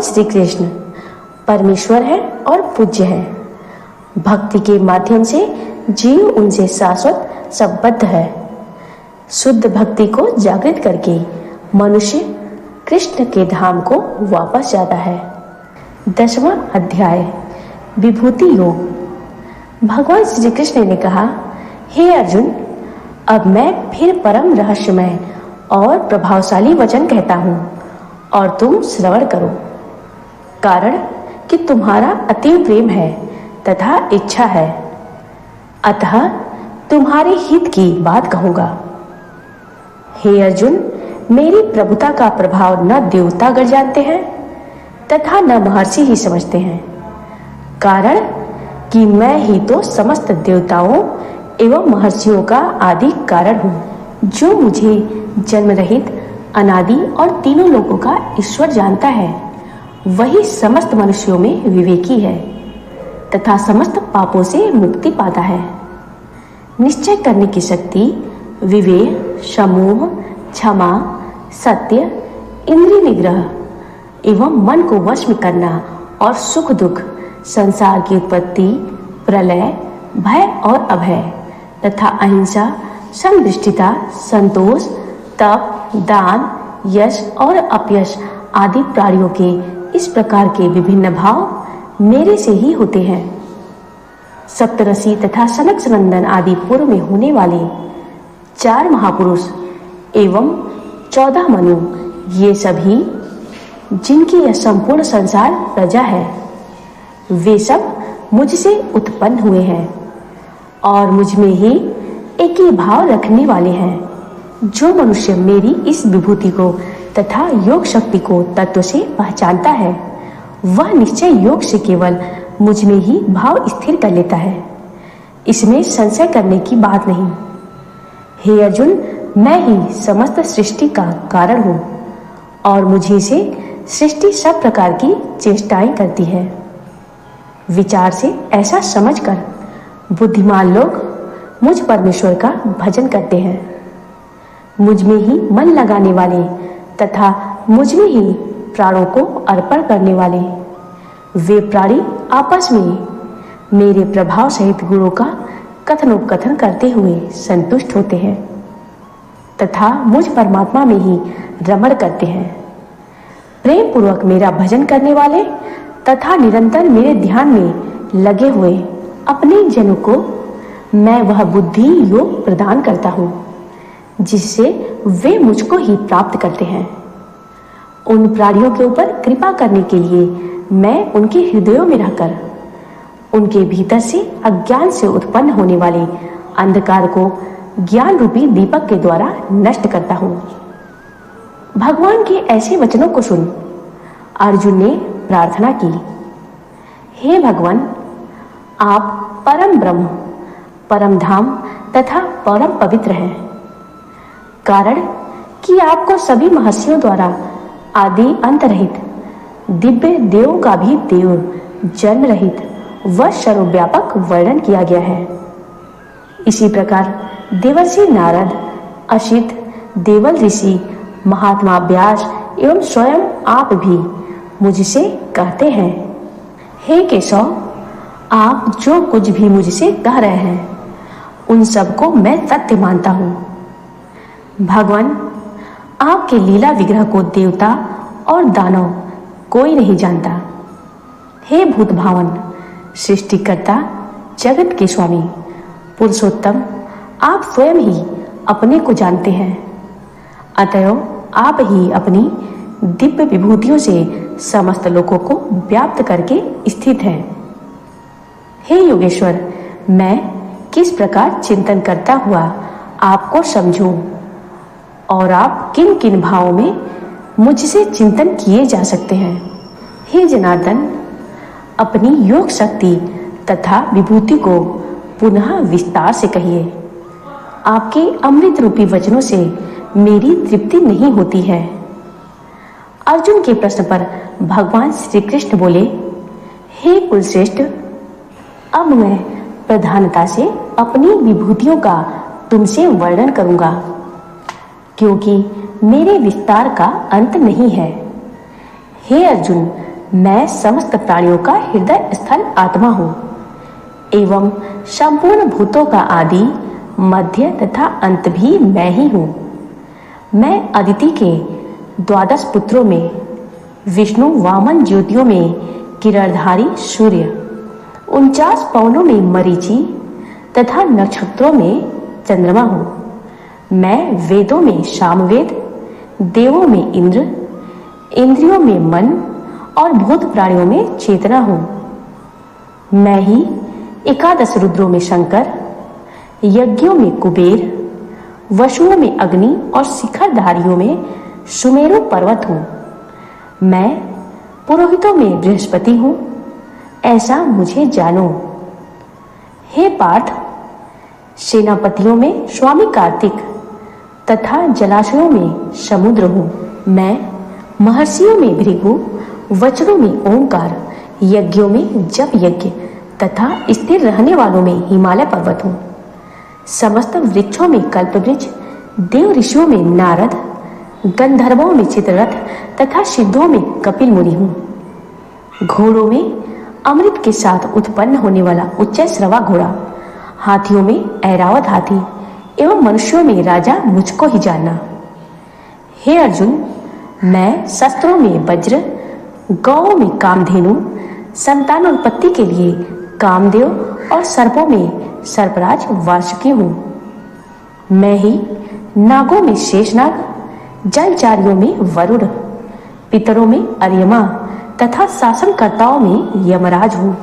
श्री कृष्ण परमेश्वर है और पूज्य है। भक्ति के माध्यम से जीव उनसे शाश्वत संबद्ध है। शुद्ध भक्ति को जागृत करके मनुष्य कृष्ण के धाम को वापस जाता है। 10वां अध्याय विभूति योग। भगवान श्री कृष्ण ने कहा, हे अर्जुन, अब मैं फिर परम रहस्यमय और प्रभावशाली वचन कहता हूँ और तुम श्रवण करो। कारण कि तुम्हारा अतीव प्रेम है तथा इच्छा है, अतः तुम्हारे हित की बात कहूंगा। हे अर्जुन, मेरी प्रभुता का प्रभाव न देवतागण जानते हैं तथा न महर्षि ही समझते हैं। कारण कि मैं ही तो समस्त देवताओं एवं महर्षियों का आदि कारण हूँ। जो मुझे जन्म रहित अनादि और तीनों लोगों का ईश्वर जानता है, वही समस्त मनुष्यों में विवेकी है तथा समस्त पापों से मुक्ति पाता है। निश्चय करने की शक्ति, विवेक, समूह, क्षमा, सत्य, इंद्रिय निग्रह एवं मन को वश में करना और सुख दुख, संसार की उत्पत्ति, प्रलय, भय और अभय तथा अहिंसा, समदृष्टिता, संतोष, तप, दान, यश और अपयश आदि प्राणियों के इस प्रकार के विभिन्न भाव मेरे से ही होते हैं। सप्तऋषि तथा सनक सनंदन आदि पूर्व में होने वाले 4 महापुरुष एवं 14 मनु, ये सभी जिनकी यह संपूर्ण संसार प्रजा है, वे सब मुझसे उत्पन्न हुए हैं और मुझ में ही एक ही भाव रखने वाले हैं। जो मनुष्य मेरी इस विभूति को तथा योग शक्ति को तत्व से पहचानता है, वह निश्चय योग से केवल मुझ में ही भाव स्थिर कर लेता है। इसमें संशय करने की बात नहीं। हे अर्जुन, मैं ही समस्त सृष्टि का कारण हूँ और मुझी से सृष्टि सब प्रकार की चेष्टाएं करती है। विचार से ऐसा समझकर बुद्धिमान लोग मुझ परमेश्वर का भजन करते हैं। मुझ में ही मन लगाने वाले तथा मुझ में ही प्राणों को अर्पण करने वाले वे प्राणी आपस में मेरे प्रभाव सहित गुणों का कथनोपकथन करते हुए संतुष्ट होते हैं तथा मुझ परमात्मा में ही रमण करते हैं। प्रेम पूर्वक मेरा भजन करने वाले तथा निरंतर मेरे ध्यान में लगे हुए अपने जनों को मैं वह बुद्धि योग प्रदान करता हूँ जिससे वे मुझको ही प्राप्त करते हैं। उन प्राणियों के ऊपर कृपा करने के लिए मैं उनके हृदयों में रहकर उनके भीतर से अज्ञान से उत्पन्न होने वाले अंधकार को ज्ञान रूपी दीपक के द्वारा नष्ट करता हूँ। भगवान के ऐसे वचनों को सुन अर्जुन ने प्रार्थना की, हे भगवान, आप परम ब्रह्म, परम धाम तथा परम पवित्र हैं। कारण कि आपको सभी महर्षियों द्वारा आदि अंत रहित, दिव्य देवों का भी देव, जन्म रहित व सर्वव्यापक वर्णन किया गया है। इसी प्रकार देवर्षि नारद, असित, देवल ऋषि, महात्मा व्यास एवं स्वयं आप भी मुझसे कहते हैं, हे केशव, आप जो कुछ भी मुझसे कह रहे हैं उन सबको मैं सत्य मानता हूँ। भगवान, आपके लीला विग्रह को देवता और दानव कोई नहीं जानता। हे भूत भावन, सृष्टिकर्ता, जगत के स्वामी, पुरुषोत्तम, आप स्वयं ही अपने को जानते हैं। अतएव आप ही अपनी दिव्य विभूतियों से समस्त लोगों को व्याप्त करके स्थित हैं। हे योगेश्वर, मैं किस प्रकार चिंतन करता हुआ आपको समझूं और आप किन किन भावों में मुझसे चिंतन किए जा सकते हैं। हे जनार्दन, अपनी योग शक्ति तथा विभूति को पुनः विस्तार से कहिए। आपके अमृत रूपी वचनों से मेरी तृप्ति नहीं होती है। अर्जुन के प्रश्न पर भगवान श्री कृष्ण बोले, हे कुलश्रेष्ठ, अब मैं प्रधानता से अपनी विभूतियों का तुमसे वर्णन करूंगा, क्योंकि मेरे विस्तार का अंत नहीं है। हे अर्जुन, मैं समस्त प्राणियों का हृदय स्थल आत्मा हूँ एवं संपूर्ण भूतों का आदि, मध्य तथा अंत भी मैं ही हूँ। मैं अदिति के 12 पुत्रों में विष्णु, वामन ज्योतियों में किरणधारी सूर्य, 49 पवनों में मरीचि तथा नक्षत्रों में चंद्रमा हूँ। मैं वेदों में सामवेद, देवों में इंद्र, इंद्रियों में मन और भूत प्राणियों में चेतना हूँ। मैं ही 11 रुद्रों में शंकर, यज्ञों में कुबेर, वसुओं में अग्नि और शिखरधारियों में सुमेरु पर्वत हूँ। मैं पुरोहितों में बृहस्पति हूँ, ऐसा मुझे जानो। हे पार्थ, सेनापतियों में स्वामी कार्तिक तथा जलाशयों में समुद्र हूँ। मैं महर्षियों में भृगु, वचनों में ओंकार, यज्ञों में जप यज्ञ तथा स्थिर रहने वालों में हिमालय पर्वत हूँ। समस्त वृक्षों में कल्पवृक्ष, देव ऋषियों में नारद, गंधर्वों में चित्ररथ तथा सिद्धों में कपिल मुनि हूँ। घोड़ों में अमृत के साथ उत्पन्न होने वाला उच्च श्रवा घोड़ा, हाथियों में ऐरावत हाथी एवं मनुष्यों में राजा मुझको ही जानना। हे अर्जुन, मैं शस्त्रों में वज्र, गौओं में कामधेनु, संतानोत्पत्ति के लिए कामदेव और सर्पों में सर्पराज वासुकी हूँ। मैं ही नागों में शेषनाग, जलचारियों में वरुण, पितरों में अर्यमा तथा शासनकर्ताओं में यमराज हूँ।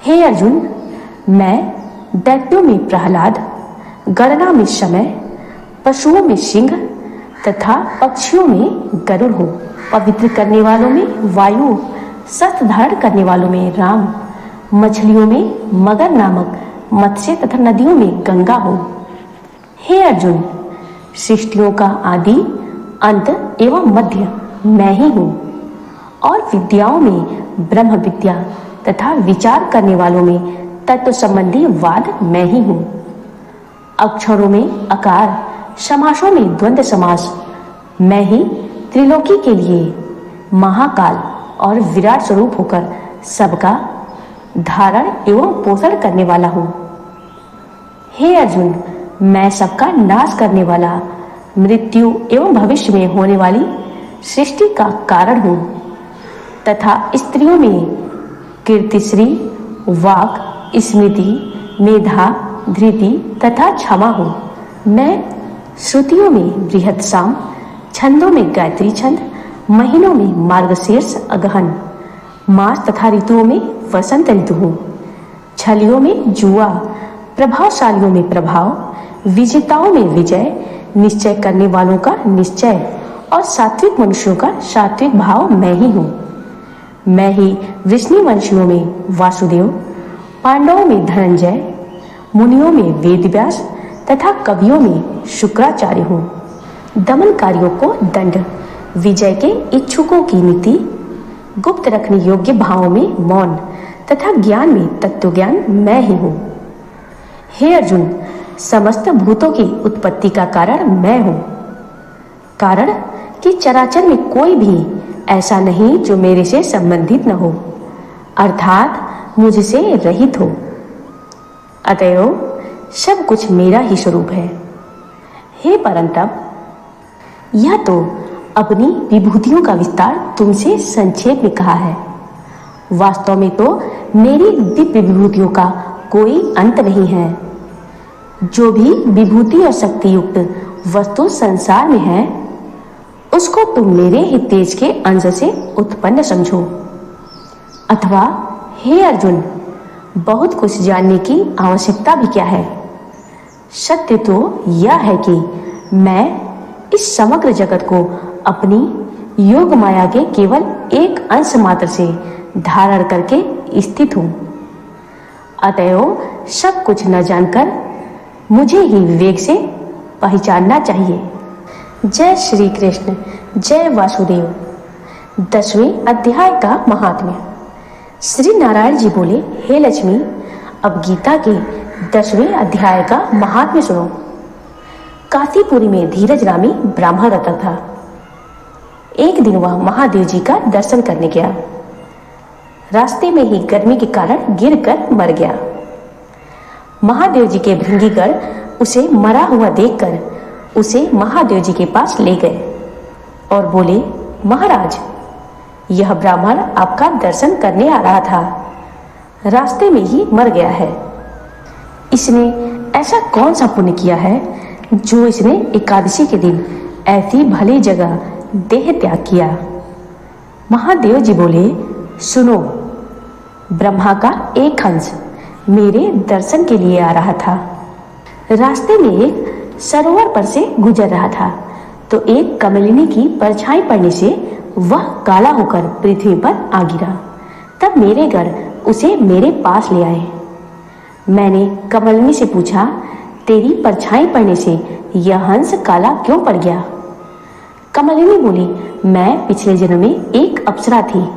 हे अर्जुन, मैं दैत्यों में प्रहलाद, गणना में समय, पशुओं में सिंह तथा पक्षियों में गरुड़ हूँ। पवित्र करने वालों में वायु, शस्त्र धारण करने वालों में राम, मछलियों में मगर नामक मत्स्य तथा नदियों में गंगा हूँ। हे अर्जुन, सृष्टियों का आदि, अंत एवं मध्य मैं ही हूँ और विद्याओं में ब्रह्म विद्या तथा विचार करने वालों में तत्व संबंधी वाद मैं ही हूँ। अक्षरों में अकार, समासों में द्वंद्व समास मैं ही त्रिलोकी के लिए महाकाल और विराट स्वरूप होकर सबका धारण एवं पोषण करने वाला हूँ। हे अर्जुन, मैं सबका नाश करने वाला, मृत्यु एवं भविष्य में होने वाली सृष्टि का कारण हूँ तथा स्त्रियों में कीर्तिश्री, वाक, स्मृति, मेधा, धृति तथा क्षमा हूँ। मैं श्रुतियों में बृहत साम, छंदों में गायत्री छंद, महीनों में मार्गशीर्ष अगहन, मास तथा ऋतुओं में वसंत ऋतु हूँ। छलियों में जुआ, प्रभावशालियों में प्रभाव, विजेताओं में विजय, निश्चय करने वालों का निश्चय और सात्विक मनुष्यों का सात्विक भाव मैं ही हूँ। मैं ही वृष्णिवंशियों में वासुदेव, पांडवों में धनंजय, मुनियों में वेदव्यास तथा कवियों में शुक्राचार्य हूँ। दमनकारियों को दंड, विजय के इच्छुकों की नीति, गुप्त रखने योग्य भावों में मौन तथा ज्ञान में तत्व ज्ञान मैं ही हूँ। हे अर्जुन, समस्त भूतों की उत्पत्ति का कारण मैं हूँ। कारण कि चराचर में कोई भी ऐसा नहीं जो मेरे से संबंधित न हो, अर्थात मुझसे रहित हो। अतएव सब कुछ मेरा ही स्वरूप है। हे परंतप, यह तो अपनी विभूतियों का विस्तार तुमसे संक्षेप में कहा है। वास्तव में तो मेरी दिव्य विभूतियों का कोई अंत नहीं है। जो भी विभूति और शक्ति युक्त वस्तु संसार में है, उसको तुम मेरे ही तेज के अंश से उत्पन्न समझो। अथवा हे अर्जुन, बहुत कुछ जानने की आवश्यकता भी क्या है। सत्य तो यह है कि मैं इस समग्र जगत को अपनी योग माया के केवल एक अंश मात्र से धारण करके स्थित हूँ। अतएव सब कुछ न जानकर मुझे ही विवेक से पहचानना चाहिए। जय श्री कृष्ण, जय वासुदेव। 10वें अध्याय का महात्म्य। श्री नारायण जी बोले, हे लक्ष्मी, अब गीता के 10वें अध्याय का महात्म्य सुनो। काशीपुरी में धीरज रामी ब्राह्मण रहता था। एक दिन वह महादेव जी का दर्शन करने गया। रास्ते में ही गर्मी के कारण गिरकर मर गया। महादेव जी के भृंगीगण उसे मरा हुआ देखकर उसे महादेव जी के पास ले गए और बोले, महाराज, यह ब्राह्मण आपका दर्शन करने आ रहा था, रास्ते में ही मर गया है। इसने ऐसा कौन सा पुण्य किया है जो इसने एकादशी के दिन ऐसी भली जगह देह त्याग किया। महादेव जी बोले, सुनो, ब्रह्मा का एक हंस मेरे दर्शन के लिए आ रहा था। रास्ते में एक सरोवर पर से गुजर रहा था तो एक कमलिनी की परछाई पड़ने से वह काला होकर पृथ्वी पर आ गिरा। तब मेरे गण उसे मेरे पास ले आए। मैंने कमलिनी से पूछा, तेरी परछाई पड़ने से यह हंस काला क्यों पड़ गया? कमलिनी बोली, मैं पिछले जन्म में एक अप्सरा थी।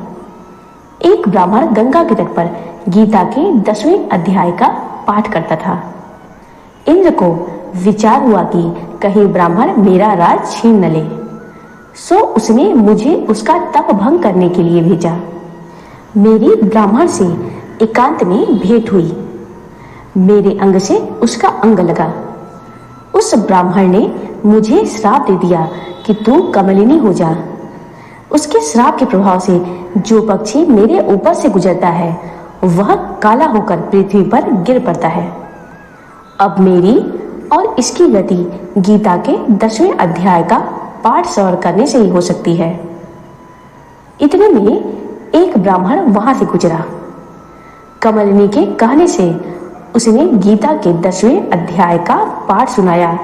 एक ब्राह्मण गंगा के तट पर गीता के 10वें अध्याय का पाठ करता था। इंद्र को विचार हुआ कि कहीं ब्राह्मण मेरा राज छीन न ले, सो उसने मुझे उसका तप भंग करने के लिए भेजा। मेरी ब्राह्मण से एकांत में भेंट हुई। मेरे अंग से उसका अंग लगा। उस ब्राह्मण ने मुझे श्राप दे दिया कि तू कमलिनी हो जा। उसके श्राप के प्रभाव से जो पक्षी मेरे ऊपर से गुजरता है वह काला होकर पृथ्वी पर गिर पड़ता है। अब मेरी और इसकी गति गीता के 10वें अध्याय का पाठ श्रवण करने से ही हो सकती है। इतने में एक ब्राह्मण वहां से गुजरा। कमलिनी के कहने से उसने गीता के 10वें अध्याय का पाठ सुनाया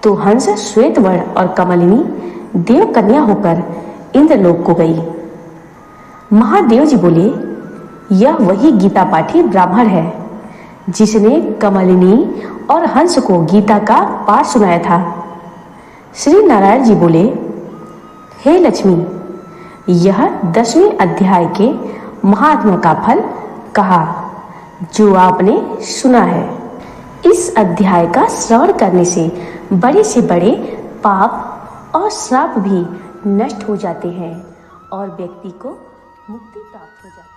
तो हंस श्वेत वर्ण और कमलिनी देव कन्या होकर इंद्रलोक को गई। महादेव जी बोले, यह वही गीता पाठी ब्राह्मण है जिसने कमलिनी और हंस को गीता का पाठ सुनाया था। श्री नारायण जी बोले, हे लक्ष्मी, यह 10वें अध्याय के महात्मा का फल कहा जो आपने सुना है। इस अध्याय का श्रवण करने से बड़े से बड़े पाप और श्राप भी नष्ट हो जाते हैं और व्यक्ति को मुक्ति प्राप्त हो जाती है।